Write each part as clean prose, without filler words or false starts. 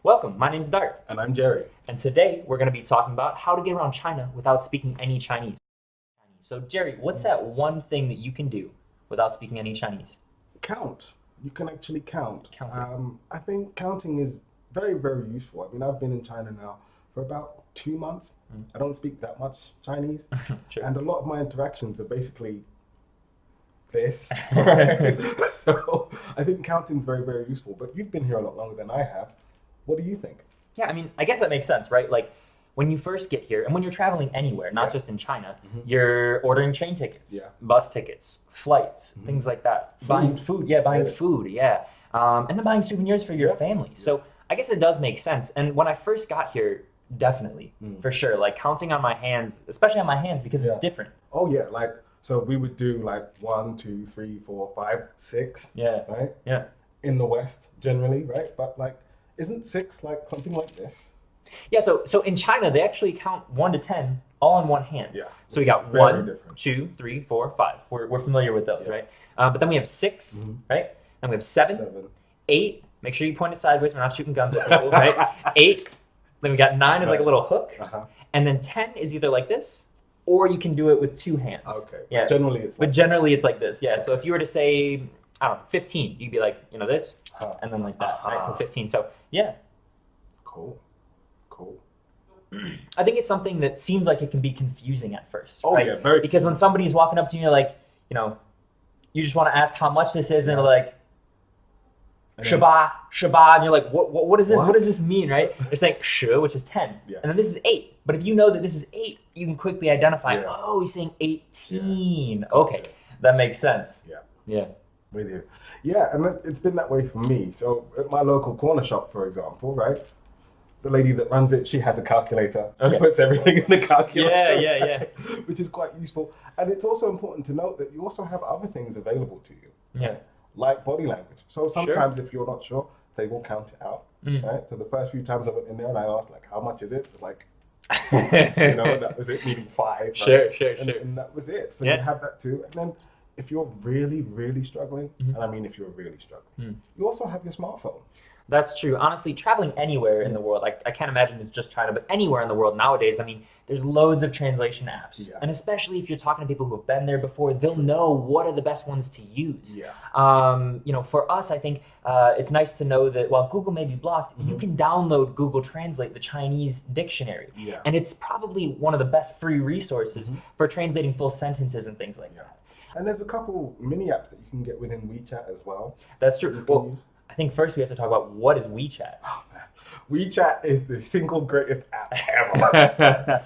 Welcome, my name's Dart, And I'm Jerry. and today we're going to be talking about how to get around China without speaking any Chinese. So, Jerry, what's that one thing that you can do without speaking any Chinese? Count. You can actually count. Counting. I think counting is very, very useful. I mean, I've been in China now for about 2 months. I don't speak that much Chinese, Sure. and a lot of my interactions are basically this. Right. So I think counting is very, very useful. But you've been here a lot longer than I have. What do you think? Yeah, I mean, I guess that makes sense, right? Like, when you first get here, and when you're traveling anywhere, not Yeah. just in China, Mhm. you're ordering train tickets, Yeah. bus tickets, flights, things like that. Buying Food. food, yeah, buying Yeah. food, yeah. And then buying souvenirs for your Yeah. family. So I guess it does make sense. And when I first got here, definitely, for sure, like counting on my hands, especially on my hands because Yeah. it's different. Oh yeah, like so we would do like 1, 2, 3, 4, 5, 6, Yeah, right? yeah. In the West generally, right? But like, isn't 6 like something like this? Yeah, so in China, they actually count 1 to 10 all in one hand. Yeah, So we which got is very 1, different. 2, 3, 4, 5. We're familiar with those, Yeah. right? But then we have 6, Mhm. right? Then we have 7, 7. 8. Make sure you point it sideways. We're not shooting guns at people, right? 8. Then we got 9 is like a Right. little hook. Uh-huh. And then 10 is either like this, or you can do it with 2 hands. Okay. Yeah. Generally, it's But like generally, it's like this. Yeah. So if you were to say, I don't know, 15, you'd be like, this, Huh. and then like that, right? So Uh-huh. 15. So yeah, Cool. Cool. I think it's something that seems like it can be confusing at first. Oh, right? yeah, very Because when somebody's walking up to you, you're like, you just want to ask how much this is, and they're like, And then- Shabbat, and you're like, what is this? What What? does this mean, right? It's like sh, which is 10, Yeah. and then this is 8. But if you know that this is 8, you can quickly identify. Yeah. Oh, he's saying 18. Yeah. Okay, that makes sense. Yeah. Yeah. With you. Yeah, and it's been that way for me. So at my local corner shop, for example, right? The lady that runs it, she has a calculator. Okay. She puts everything in the calculator. Yeah. Which is quite useful. And it's also important to note that you also have other things available to you. Yeah. Like body language. So sometimes if you're not sure, they will count it out. Mm. Right? So the first few times I went in there and I asked like, how much is it? It was like, that was it, meaning 5. Right? Sure. And that was it. So Yeah. you have that too. And then if you're really, really struggling, Mhm. and I mean if you're really struggling, Mm. you also have your smartphone. That's true. Honestly, traveling anywhere in the world, I can't imagine it's just China, but anywhere in the world nowadays, I mean, there's loads of translation apps. Yeah. And especially if you're talking to people who have been there before, they'll know what are the best ones to use. Yeah. For us, I think it's nice to know that while Google may be blocked, you can download Google Translate, the Chinese dictionary. Yeah. And it's probably one of the best free resources for translating full sentences and things like Yeah. that. And there's a couple mini apps that you can get within WeChat as well. That's You true. can Well, use. I think first we have to talk about what is WeChat. Oh, man. WeChat is the single greatest app ever.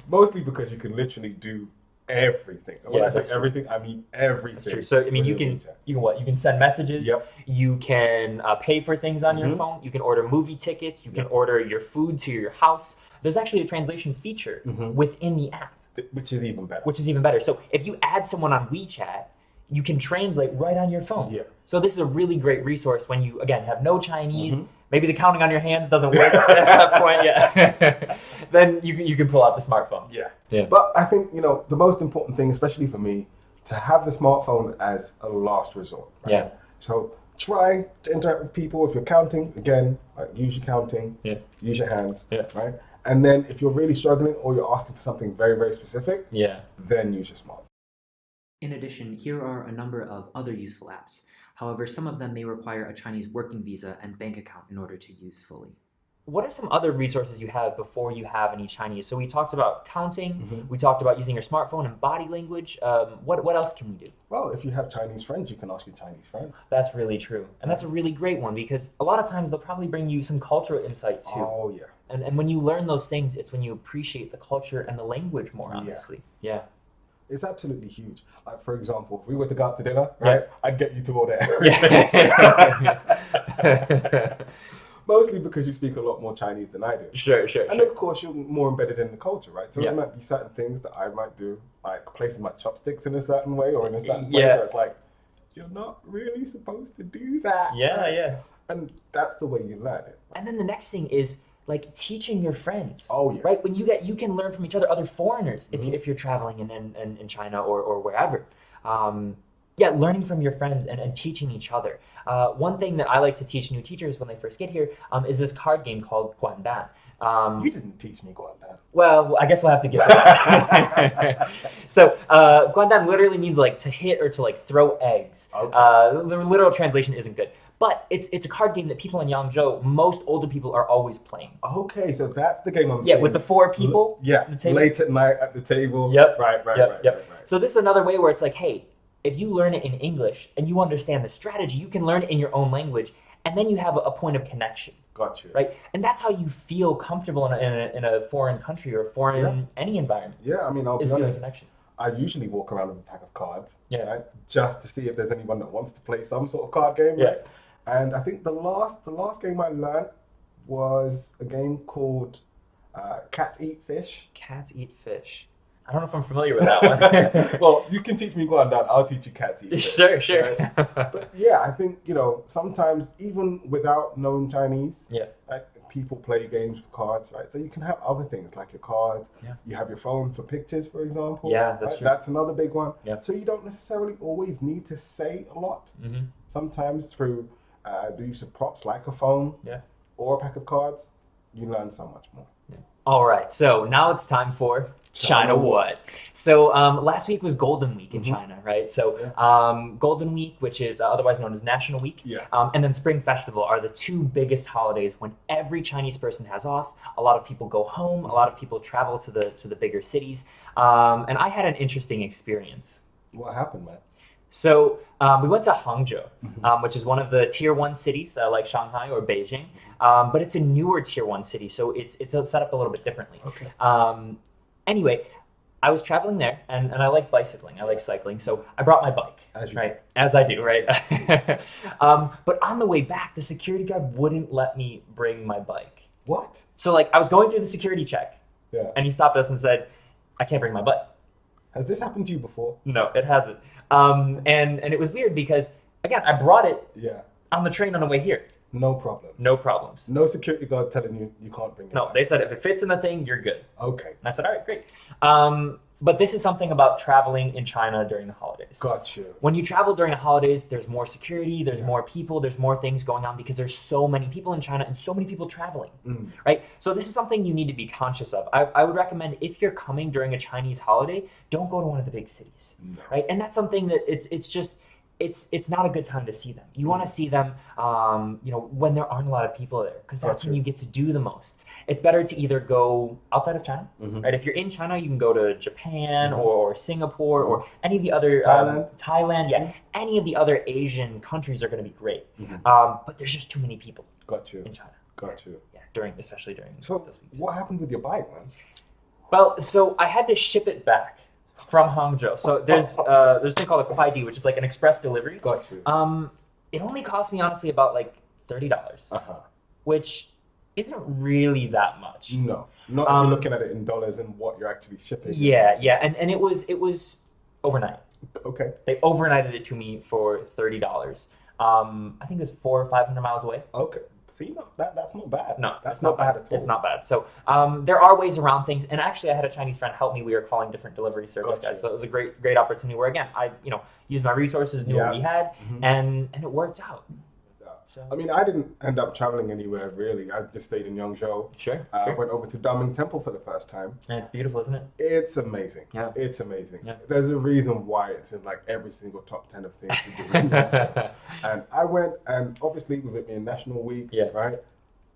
Mostly because you can literally do everything. And when Yeah, I say that's true. everything, I mean everything. That's true. So I mean, you within can WeChat. what? You can send messages. Yep. You can pay for things on your Mhm. phone. You can order movie tickets. You can Yep. order your food to your house. There's actually a translation feature Mhm. within the app, Which is even better. which is even better. So if you add someone on WeChat, you can translate right on your phone. Yeah. So this is a really great resource when you again have no Chinese. Mhm. Maybe the counting on your hands doesn't work at that point yet. Then you can pull out the smartphone. Yeah. Yeah. But I think, the most important thing, especially for me, to have the smartphone as a last resort. Right? Yeah. So try to interact with people. If you're counting, again, like use your counting, Yeah. use your hands, Yeah. right? And then if you're really struggling or you're asking for something very, very specific, Yeah. then use your smartphone. In addition, here are a number of other useful apps. However, some of them may require a Chinese working visa and bank account in order to use fully. What are some other resources you have before you have any Chinese? So we talked about counting, Mhm. we talked about using your smartphone and body language. What else can we do? Well, if you have Chinese friends, you can ask your Chinese friends. That's really true. And that's a really great one because a lot of times they'll probably bring you some cultural insight too. Oh, yeah. And when you learn those things, it's when you appreciate the culture and the language more, Yeah. honestly. Yeah. It's absolutely huge. Like, for example, if we were to go out to dinner, Yeah. right, I'd get you to order Yeah. Mostly because you speak a lot more Chinese than I do. Sure. And of course, you're more embedded in the culture, right? So Yeah. there might be certain things that I might do, like placing my chopsticks in a certain way or in a certain place Yeah. where it's like, you're not really supposed to do that. Yeah. And that's the way you learn it. And then the next thing is like teaching your friends. Oh, yeah. Right? When you can learn from each other, other foreigners, Mhm. if you're traveling in China or wherever. yeah, learning from your friends and teaching each other. One thing that I like to teach new teachers when they first get here is this card game called Guandan. You didn't teach me Guandan. Well, I guess we'll have to get to that. So, Guandan literally means like to hit or to like throw eggs. Okay. The literal translation isn't good. But it's a card game that people in Yangzhou, most older people, are always playing. Okay, so that's the game I'm Yeah, saying. with the 4 people. Yeah, the table. late at night at the table. Yep. Right, right, Yep, right, yep. right, right. So this is another way where it's like, hey, if you learn it in English and you understand the strategy, you can learn it in your own language, and then you have a point of connection, Got you. right? And that's how you feel comfortable in a foreign country or foreign any environment. Yeah, I mean, I'll be Is feeling honest. connection. I usually walk around with a pack of cards, Yeah. right, just to see if there's anyone that wants to play some sort of card game. Yeah. Right? And I think the last game I learned was a game called Cats Eat Fish. Cats eat fish. I don't know if I'm familiar with that one. Well, you can teach me Guandan, I'll teach you Cats Eat Fish. Sure, sure. Right? But yeah, I think, sometimes even without knowing Chinese, Yeah. like, people play games with cards, right? So you can have other things like your cards. Yeah. You have your phone for pictures, for example. Yeah, that's right? true. That's another big one. Yeah. So you don't necessarily always need to say a lot. Mm-hmm. Sometimes through the use of props like a phone Yeah. or a pack of cards, you learn so much more. All right, so now it's time for China What? So last week was Golden Week in China, right? So Golden Week, which is otherwise known as National Week, Yeah. and then Spring Festival are the 2 biggest holidays when every Chinese person has off. A lot of people go home. A lot of people travel to the bigger cities. And I had an interesting experience. What happened, man? So we went to Hangzhou, which is one of the tier 1 cities like Shanghai or Beijing, but it's a newer tier 1 city, so it's set up a little bit differently. Okay. Anyway, I was traveling there, and I like bicycling. I like cycling, so I brought my bike. As you right, as I do, right? But on the way back, the security guard wouldn't let me bring my bike. What? So like I was going through the security check, Yeah. and he stopped us and said, "I can't bring my bike." Has this happened to you before? No, it hasn't. And it was weird because again, I brought it Yeah. on the train on the way here. No problem. No problems. No security guard telling you can't bring it. No, they said if it fits in the thing, you're good. Okay. And I said, all right, great. But this is something about traveling in China during the holidays. Got you. When you travel during the holidays, there's more security, there's more people, there's more things going on because there's so many people in China and so many people traveling, right? So this is something you need to be conscious of. I would recommend if you're coming during a Chinese holiday, don't go to one of the big cities, No. right? And that's something that it's not a good time to see them. You want to see them, when there aren't a lot of people there because that's when you get to do the most. It's better to either go outside of China, right? If you're in China, you can go to Japan or Singapore or any of the other Thailand, yeah, any of the other Asian countries are going to be great. But there's just too many people Got you. in China. Got you. Yeah, especially during So those weeks. what happened with your bike, man? Well, so I had to ship it back from Hangzhou. So there's a thing called a Kuaidi, which is like an express delivery. Got you. It only cost me honestly about like $30, which isn't really that much. No, not if you're looking at it in dollars and what you're actually shipping. Yeah, and it was overnight. Okay. They overnighted it to me for $30. I think it was 400 or 500 miles away. Okay. See, no, that's not bad. No, that's not bad at all. It's not bad. So there are ways around things. And actually, I had a Chinese friend help me. We were calling different delivery service Gotcha. guys. So it was a great opportunity where, again, I used my resources, knew what we had, and it worked out. So. I mean, I didn't end up traveling anywhere really. I just stayed in Yangzhou. Sure. Went over to Daming Temple for the first time. And it's beautiful, isn't it? It's amazing. Yeah. It's amazing. Yeah. There's a reason why it's in like every single top 10 of things to do. And I went, and obviously with it being National Week, right?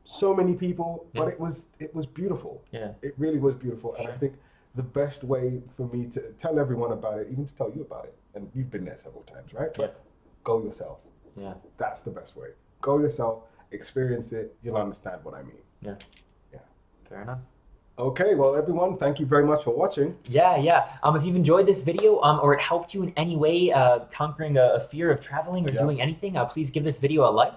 So many people, but it was beautiful. Yeah. It really was beautiful. And I think the best way for me to tell everyone about it, even to tell you about it, and you've been there several times, right? But go yourself. Yeah. That's the best way. Go yourself, experience it, you'll understand what I mean. Yeah. Fair enough. Okay, well, everyone, thank you very much for watching. Yeah. If you've enjoyed this video or it helped you in any way conquering a fear of traveling or doing anything, please give this video a like.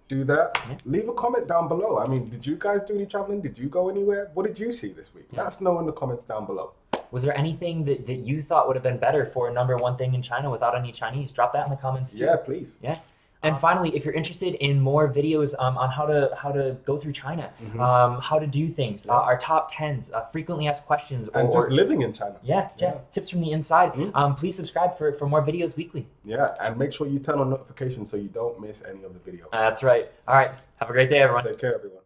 Do that. Leave a comment down below. I mean, did you guys do any traveling? Did you go anywhere? What did you see this week? Let us know in the comments down below. Was there anything that you thought would have been better for a #1 thing in China without any Chinese? Drop that in the comments too. Yeah, please. Yeah. And finally, if you're interested in more videos on how to go through China, how to do things, our top 10s, frequently asked questions, and just living in China. Yeah, tips from the inside. Please subscribe for more videos weekly. Yeah, and make sure you turn on notifications so you don't miss any of the videos. That's right. All right. Have a great day, everyone. Take care, everyone.